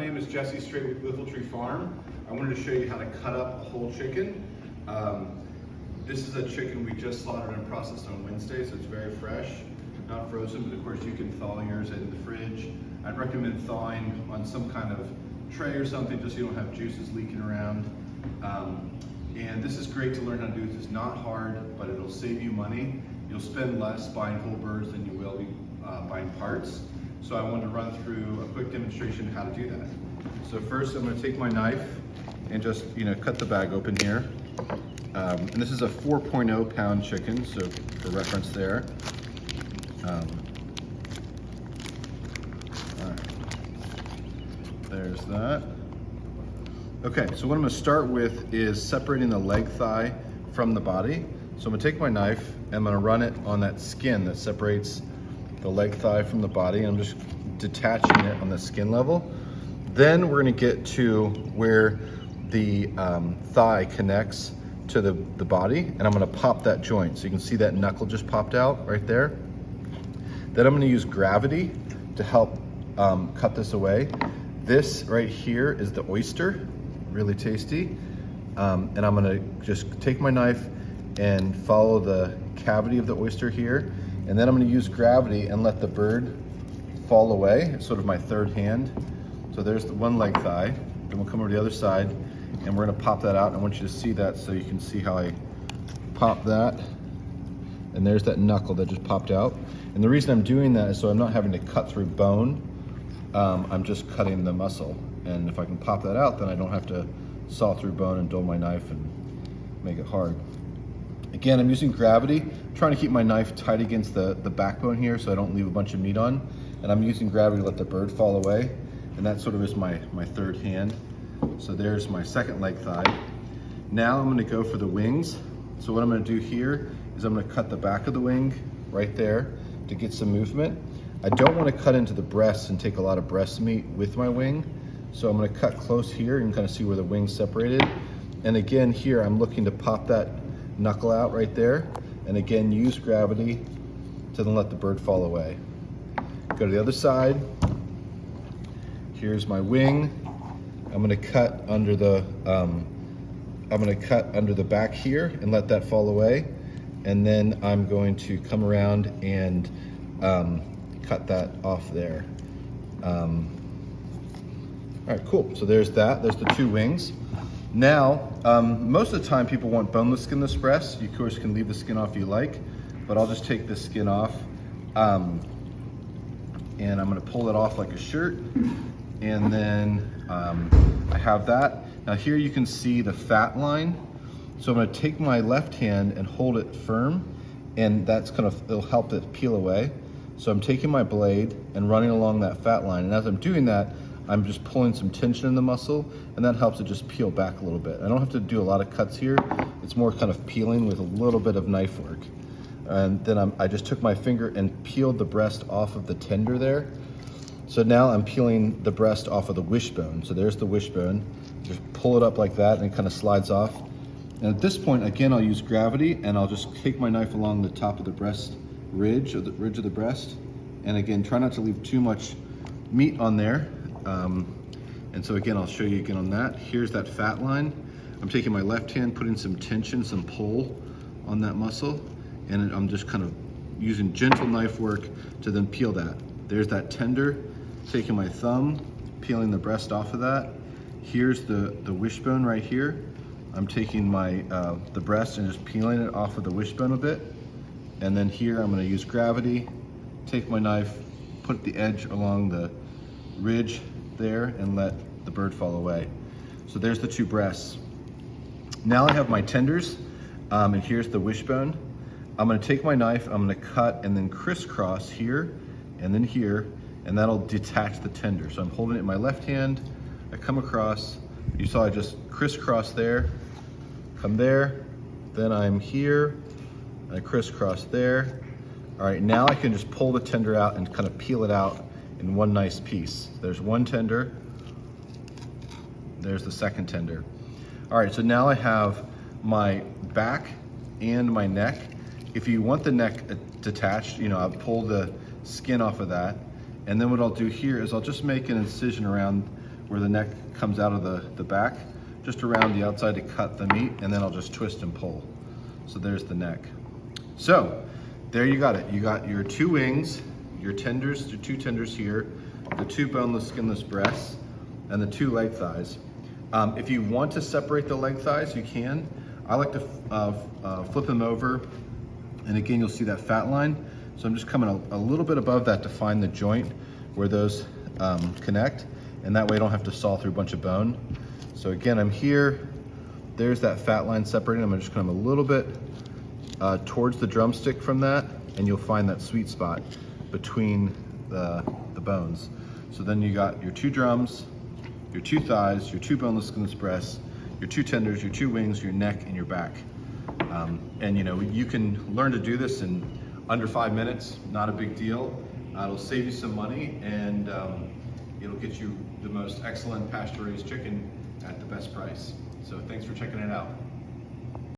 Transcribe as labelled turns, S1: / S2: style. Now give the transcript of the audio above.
S1: name is Jesse Straight with Whiffletree Farm. I wanted to show you how to cut up a whole chicken. This is a chicken we just slaughtered and processed on Wednesday, so it's very fresh, not frozen, but of course you can thaw yours in the fridge. I'd recommend thawing on some kind of tray or something just so you don't have juices leaking around. And this is great to learn how to do. It's not hard, but it'll save you money. You'll spend less buying whole birds than you will be buying parts. So I wanted to run through a quick demonstration of how to do that. So first I'm going to take my knife and just cut the bag open here. And this is a 4.0 pound chicken, so for reference there. All right. There's that. Okay, so what I'm going to start with is separating the leg thigh from the body. So I'm going to take my knife and I'm going to run it on that skin that separates the leg thigh from the body, and I'm just detaching it on the skin level. Then we're going to get to where the thigh connects to the body, and I'm going to pop that joint. So you can see that knuckle just popped out right there. Then I'm going to use gravity to help cut this away. This right here is the oyster, really tasty. And I'm going to just take my knife and follow the cavity of the oyster here. And then I'm going to use gravity and let the bird fall away. It's sort of my third hand. So there's the one leg thigh. Then we'll come over to the other side and we're going to pop that out. I want you to see that so you can see how I pop that. And there's that knuckle that just popped out. And the reason I'm doing that is so I'm not having to cut through bone. I'm just cutting the muscle. And if I can pop that out, then I don't have to saw through bone and dull my knife and make it hard. Again, I'm using gravity, trying to keep my knife tight against the backbone here so I don't leave a bunch of meat on. And I'm using gravity to let the bird fall away. And that sort of is my third hand. So there's my second leg thigh. Now I'm gonna go for the wings. So what I'm gonna do here is I'm gonna cut the back of the wing right there to get some movement. I don't wanna cut into the breast and take a lot of breast meat with my wing. So I'm gonna cut close here and kind of see where the wing's separated. And again, here I'm looking to pop that knuckle out right there. And again, use gravity to then let the bird fall away. Go to the other side. Here's my wing. I'm gonna cut under the back here and let that fall away. And then I'm going to come around and cut that off there. All right, cool. So there's that. There's the two wings. Now, most of the time people want boneless skinless breasts. You of course can leave the skin off if you like, but I'll just take the skin off. And I'm gonna pull it off like a shirt. And then I have that. Now here you can see the fat line. So I'm gonna take my left hand and hold it firm, and it'll help it peel away. So I'm taking my blade and running along that fat line. And as I'm doing that, I'm just pulling some tension in the muscle, and that helps it just peel back a little bit. I don't have to do a lot of cuts here. It's more kind of peeling with a little bit of knife work. And then I just took my finger and peeled the breast off of the tender there. So now I'm peeling the breast off of the wishbone. So there's the wishbone. Just pull it up like that and it kind of slides off. And at this point, again, I'll use gravity and I'll just take my knife along the top of the breast ridge, or the ridge of the breast. And again, try not to leave too much meat on there. And so again, I'll show you again on that. Here's that fat line. I'm taking my left hand, putting some tension, some pull on that muscle. And I'm just kind of using gentle knife work to then peel that. There's that tender, taking my thumb, peeling the breast off of that. Here's the wishbone right here. I'm taking the breast and just peeling it off of the wishbone a bit. And then here I'm gonna use gravity, take my knife, put the edge along the ridge there and let the bird fall away. So there's the two breasts. Now I have my tenders, and here's the wishbone. I'm gonna take my knife, I'm gonna cut and then crisscross here and then here, and that'll detach the tender. So I'm holding it in my left hand, I come across, you saw I just crisscross there, come there, then I'm here, I crisscross there. All right, now I can just pull the tender out and kind of peel it out in one nice piece. There's one tender, there's the second tender. All right, so now I have my back and my neck. If you want the neck detached, I'll pull the skin off of that. And then what I'll do here is I'll just make an incision around where the neck comes out of the back, just around the outside to cut the meat, and then I'll just twist and pull. So there's the neck. So there you got it. You got your 2 wings, your tenders, your 2 tenders here, the 2 boneless, skinless breasts, and the 2 leg thighs. If you want to separate the leg thighs, you can. I like to flip them over, and again, you'll see that fat line. So I'm just coming a little bit above that to find the joint where those connect, and that way I don't have to saw through a bunch of bone. So again, I'm here, there's that fat line separating. I'm gonna just come a little bit towards the drumstick from that, and you'll find that sweet spot between the bones. So then you got your 2 drums, your 2 thighs, your 2 boneless, skinless breasts, your 2 tenders, your 2 wings, your neck, and your back. And you know, you can learn to do this in under 5 minutes, not a big deal. It'll save you some money, and it'll get you the most excellent pasture-raised chicken at the best price. So thanks for checking it out.